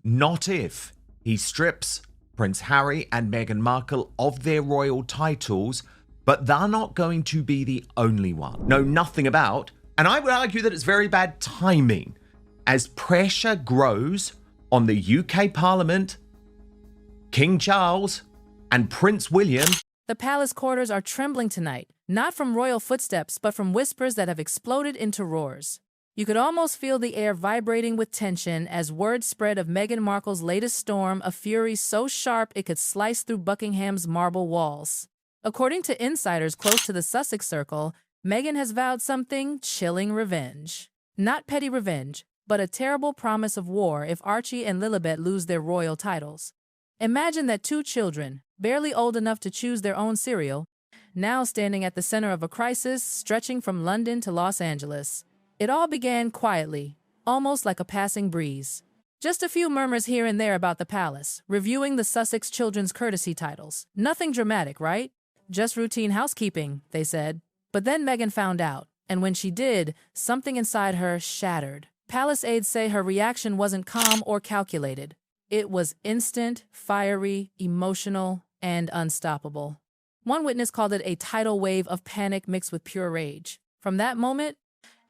not if, he strips Prince Harry and Meghan Markle of their royal titles, but they're not going to be the only one. Know nothing about, and I would argue that it's very bad timing, as pressure grows on the UK Parliament, King Charles, and Prince William. The palace quarters are trembling tonight, not from royal footsteps, but from whispers that have exploded into roars. You could almost feel the air vibrating with tension as word spread of Meghan Markle's latest storm, a fury so sharp it could slice through Buckingham's marble walls. According to insiders close to the Sussex circle, Meghan has vowed something: chilling revenge. Not petty revenge, but a terrible promise of war if Archie and Lilibet lose their royal titles. Imagine that two children, barely old enough to choose their own cereal, now standing at the center of a crisis stretching from London to Los Angeles. It all began quietly, almost like a passing breeze. Just a few murmurs here and there about the palace, reviewing the Sussex children's courtesy titles. Nothing dramatic, right? Just routine housekeeping, they said. But then Meghan found out, and when she did, something inside her shattered. Palace aides say her reaction wasn't calm or calculated. It was instant, fiery, emotional, and unstoppable. One witness called it a tidal wave of panic mixed with pure rage. From that moment,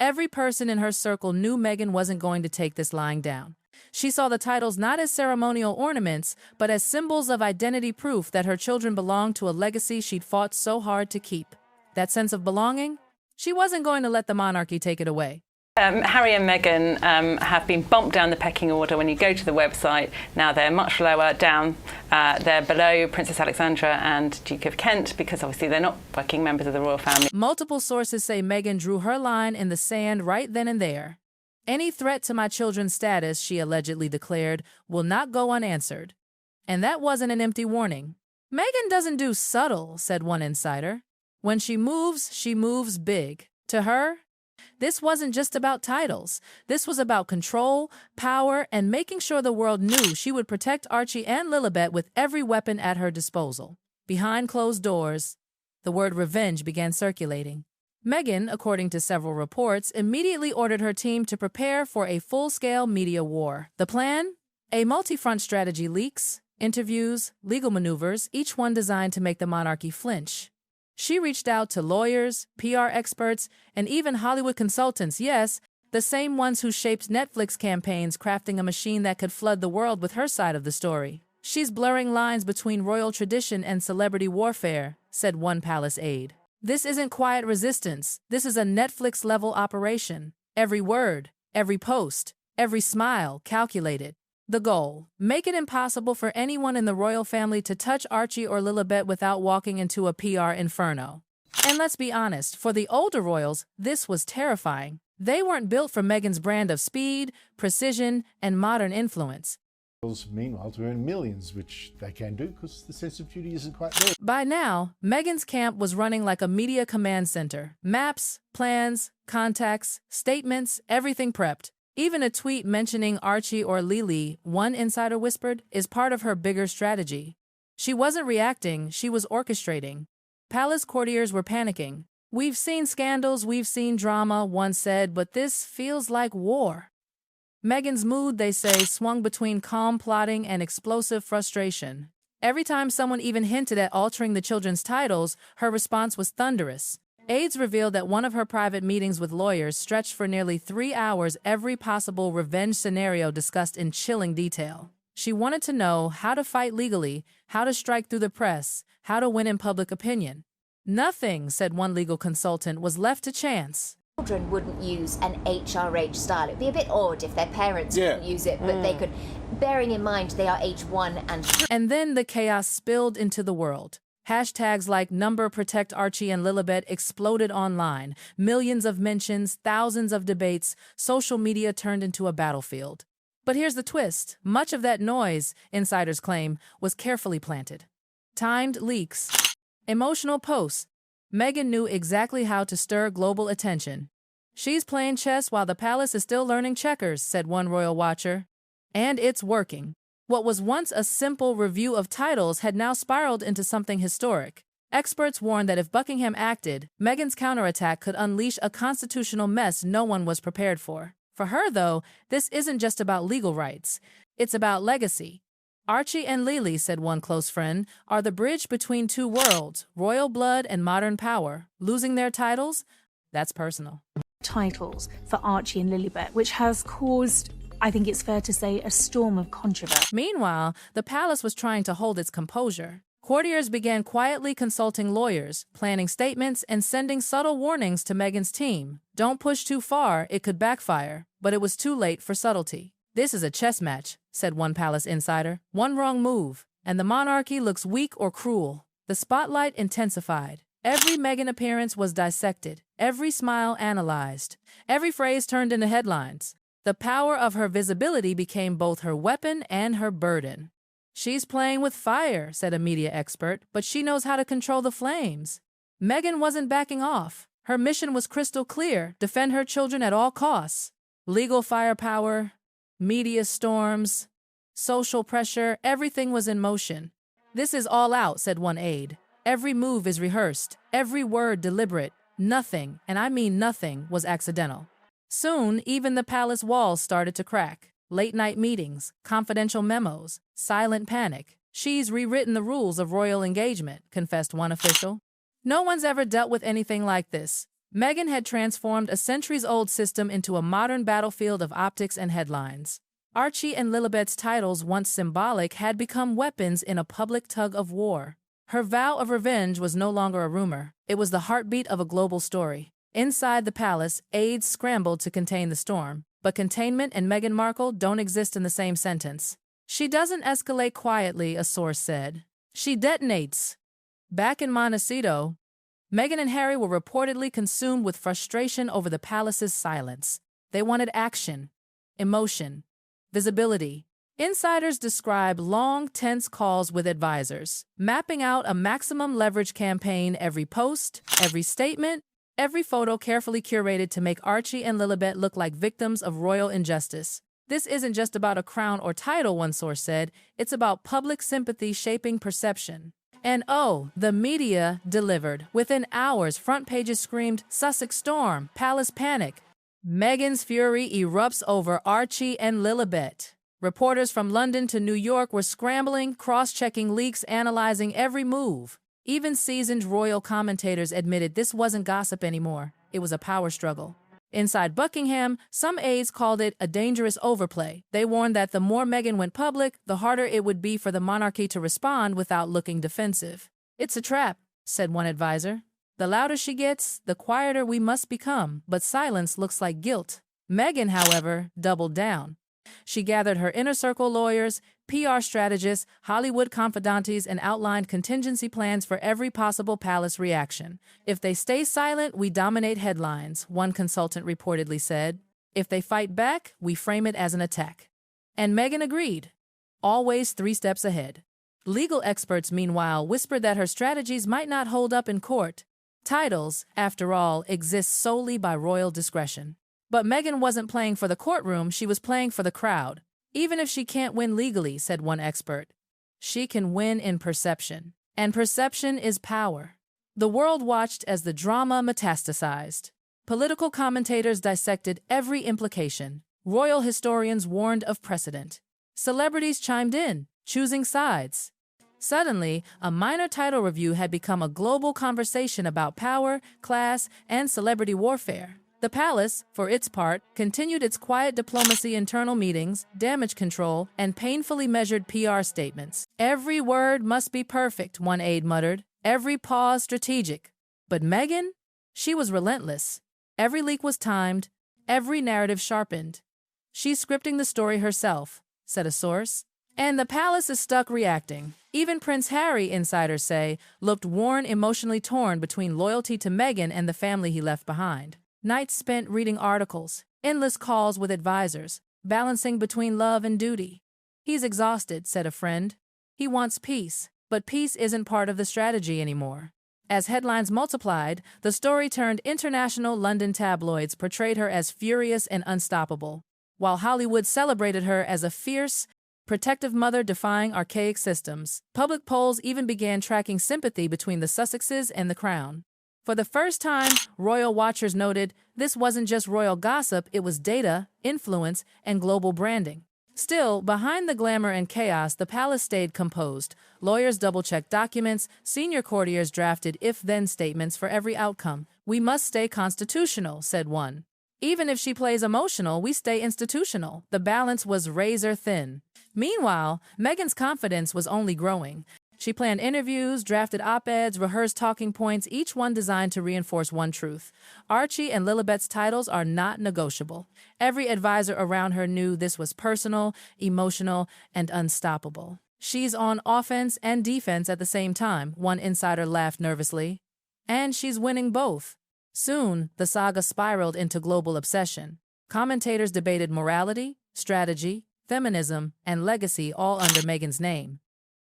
every person in her circle knew Meghan wasn't going to take this lying down. She saw the titles not as ceremonial ornaments, but as symbols of identity, proof that her children belonged to a legacy she'd fought so hard to keep. That sense of belonging? She wasn't going to let the monarchy take it away. Harry and Meghan have been bumped down the pecking order. When you go to the website, now they're much lower down. They're below Princess Alexandra and Duke of Kent because obviously they're not working members of the royal family. Multiple sources say Meghan drew her line in the sand right then and there. Any threat to my children's status, she allegedly declared, will not go unanswered. And that wasn't an empty warning. Meghan doesn't do subtle, said one insider. When she moves big. To her, this wasn't just about titles. This was about control, power, and making sure the world knew she would protect Archie and Lilibet with every weapon at her disposal. Behind closed doors, the word revenge began circulating. Meghan, according to several reports, immediately ordered her team to prepare for a full-scale media war. The plan? A multi-front strategy: leaks, interviews, legal maneuvers, each one designed to make the monarchy flinch. She reached out to lawyers, PR experts, and even Hollywood consultants, yes, the same ones who shaped Netflix campaigns, crafting a machine that could flood the world with her side of the story. She's blurring lines between royal tradition and celebrity warfare, said one palace aide. This isn't quiet resistance. This is a Netflix-level operation. Every word, every post, every smile calculated. The goal: make it impossible for anyone in the royal family to touch Archie or Lilibet without walking into a PR inferno. And let's be honest, for the older royals, this was terrifying. They weren't built for Meghan's brand of speed, precision, and modern influence. Meanwhile, to earn millions, which they can do because the sense of duty isn't quite there. By now, Meghan's camp was running like a media command center. Maps, plans, contacts, statements, everything prepped. Even a tweet mentioning Archie or Lily, one insider whispered, is part of her bigger strategy. She wasn't reacting, she was orchestrating. Palace courtiers were panicking. We've seen scandals, we've seen drama, one said, but this feels like war. Meghan's mood, they say, swung between calm plotting and explosive frustration. Every time someone even hinted at altering the children's titles, her response was thunderous. Aides revealed that one of her private meetings with lawyers stretched for nearly 3 hours, every possible revenge scenario discussed in chilling detail. She wanted to know how to fight legally, how to strike through the press, how to win in public opinion. Nothing, said one legal consultant, was left to chance. Children wouldn't use an HRH style. It'd be a bit odd if their parents wouldn't use it, but they could, bearing in mind they are age 1 and 3. And then the chaos spilled into the world. Hashtags like #protect Archie and Lilibet exploded online. Millions of mentions, thousands of debates, social media turned into a battlefield. But here's the twist. Much of that noise, insiders claim, was carefully planted. Timed leaks, emotional posts. Meghan knew exactly how to stir global attention. She's playing chess while the palace is still learning checkers, said one royal watcher. And it's working. What was once a simple review of titles had now spiraled into something historic. Experts warned that if Buckingham acted, Meghan's counterattack could unleash a constitutional mess no one was prepared for. For her, though, this isn't just about legal rights. It's about legacy. Archie and Lily, said one close friend, are the bridge between two worlds, royal blood and modern power. Losing their titles? That's personal. Titles for Archie and Lilibet, which has caused, I think it's fair to say, a storm of controversy. Meanwhile, the palace was trying to hold its composure. Courtiers began quietly consulting lawyers, planning statements, and sending subtle warnings to Meghan's team. Don't push too far, it could backfire. But it was too late for subtlety. This is a chess match, said one palace insider. One wrong move, and the monarchy looks weak or cruel. The spotlight intensified. Every Meghan appearance was dissected, every smile analyzed, every phrase turned into headlines. The power of her visibility became both her weapon and her burden. She's playing with fire, said a media expert, but she knows how to control the flames. Meghan wasn't backing off. Her mission was crystal clear: defend her children at all costs. Legal firepower, media storms, social pressure, everything was in motion. This is all out, said one aide. Every move is rehearsed, every word deliberate. Nothing, and I mean nothing, was accidental. Soon, even the palace walls started to crack. Late-night meetings, confidential memos, silent panic. She's rewritten the rules of royal engagement, confessed one official. No one's ever dealt with anything like this. Meghan had transformed a centuries-old system into a modern battlefield of optics and headlines. Archie and Lilibet's titles, once symbolic, had become weapons in a public tug of war. Her vow of revenge was no longer a rumor. It was the heartbeat of a global story. Inside the palace, aides scrambled to contain the storm. But containment and Meghan Markle don't exist in the same sentence. She doesn't escalate quietly, a source said. She detonates. Back in Montecito, Meghan and Harry were reportedly consumed with frustration over the palace's silence. They wanted action, emotion, visibility. Insiders describe long, tense calls with advisors, mapping out a maximum leverage campaign: every post, every statement, every photo carefully curated to make Archie and Lilibet look like victims of royal injustice. This isn't just about a crown or title, one source said. It's about public sympathy shaping perception. And oh, the media delivered. Within hours, front pages screamed, "Sussex storm, palace panic." Meghan's fury erupts over Archie and Lilibet. Reporters from London to New York were scrambling, cross-checking leaks, analyzing every move. Even seasoned royal commentators admitted this wasn't gossip anymore. It was a power struggle. Inside Buckingham, some aides called it a dangerous overplay. They warned that the more Meghan went public, the harder it would be for the monarchy to respond without looking defensive. It's a trap, said one advisor. The louder she gets, the quieter we must become, but silence looks like guilt. Meghan, however, doubled down. She gathered her inner circle lawyers, PR strategists, Hollywood confidantes, and outlined contingency plans for every possible palace reaction. If they stay silent, we dominate headlines, one consultant reportedly said. If they fight back, we frame it as an attack. And Meghan agreed, always 3 steps ahead. Legal experts, meanwhile, whispered that her strategies might not hold up in court. Titles, after all, exist solely by royal discretion. But Meghan wasn't playing for the courtroom, she was playing for the crowd. Even if she can't win legally, said one expert, she can win in perception. And perception is power. The world watched as the drama metastasized. Political commentators dissected every implication. Royal historians warned of precedent. Celebrities chimed in, choosing sides. Suddenly, a minor title review had become a global conversation about power, class, and celebrity warfare. The palace, for its part, continued its quiet diplomacy, internal meetings, damage control, and painfully measured PR statements. Every word must be perfect, one aide muttered. Every pause strategic. But Meghan? She was relentless. Every leak was timed, every narrative sharpened. She's scripting the story herself, said a source. And the palace is stuck reacting. Even Prince Harry, insiders say, looked worn, emotionally torn between loyalty to Meghan and the family he left behind. Nights spent reading articles, endless calls with advisors, balancing between love and duty. He's exhausted, said a friend. He wants peace, but peace isn't part of the strategy anymore. As headlines multiplied, the story turned international. London tabloids portrayed her as furious and unstoppable, while Hollywood celebrated her as a fierce, protective mother defying archaic systems. Public polls even began tracking sympathy between the Sussexes and the crown. For the first time, royal watchers noted this wasn't just royal gossip, it was data, influence, and global branding. Still, behind the glamour and chaos, the palace stayed composed. Lawyers double-checked documents, senior courtiers drafted if-then statements for every outcome. "We must stay constitutional," said one. "Even if she plays emotional, we stay institutional." The balance was razor thin. Meanwhile, Meghan's confidence was only growing. She planned interviews, drafted op-eds, rehearsed talking points, each one designed to reinforce one truth. Archie and Lilibet's titles are not negotiable. Every advisor around her knew this was personal, emotional, and unstoppable. "She's on offense and defense at the same time," one insider laughed nervously. "And she's winning both." Soon, the saga spiraled into global obsession. Commentators debated morality, strategy, feminism, and legacy, all under Meghan's name.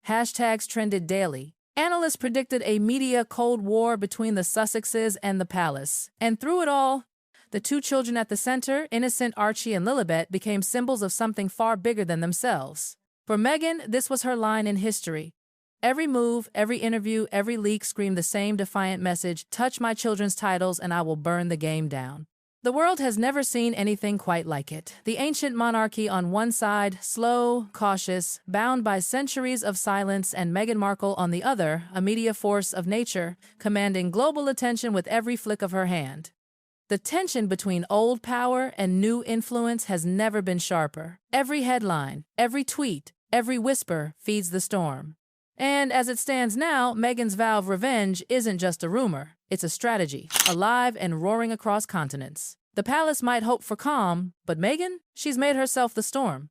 Hashtags trended daily. Analysts predicted a media Cold War between the Sussexes and the palace. And through it all, the two children at the center, innocent Archie and Lilibet, became symbols of something far bigger than themselves. For Meghan, this was her line in history. Every move, every interview, every leak screamed the same defiant message: "Touch my children's titles and I will burn the game down." The world has never seen anything quite like it. The ancient monarchy on one side, slow, cautious, bound by centuries of silence, and Meghan Markle on the other, a media force of nature, commanding global attention with every flick of her hand. The tension between old power and new influence has never been sharper. Every headline, every tweet, every whisper feeds the storm. And as it stands now, Meghan's vow of revenge isn't just a rumor. It's a strategy, alive and roaring across continents. The palace might hope for calm, but Meghan, she's made herself the storm.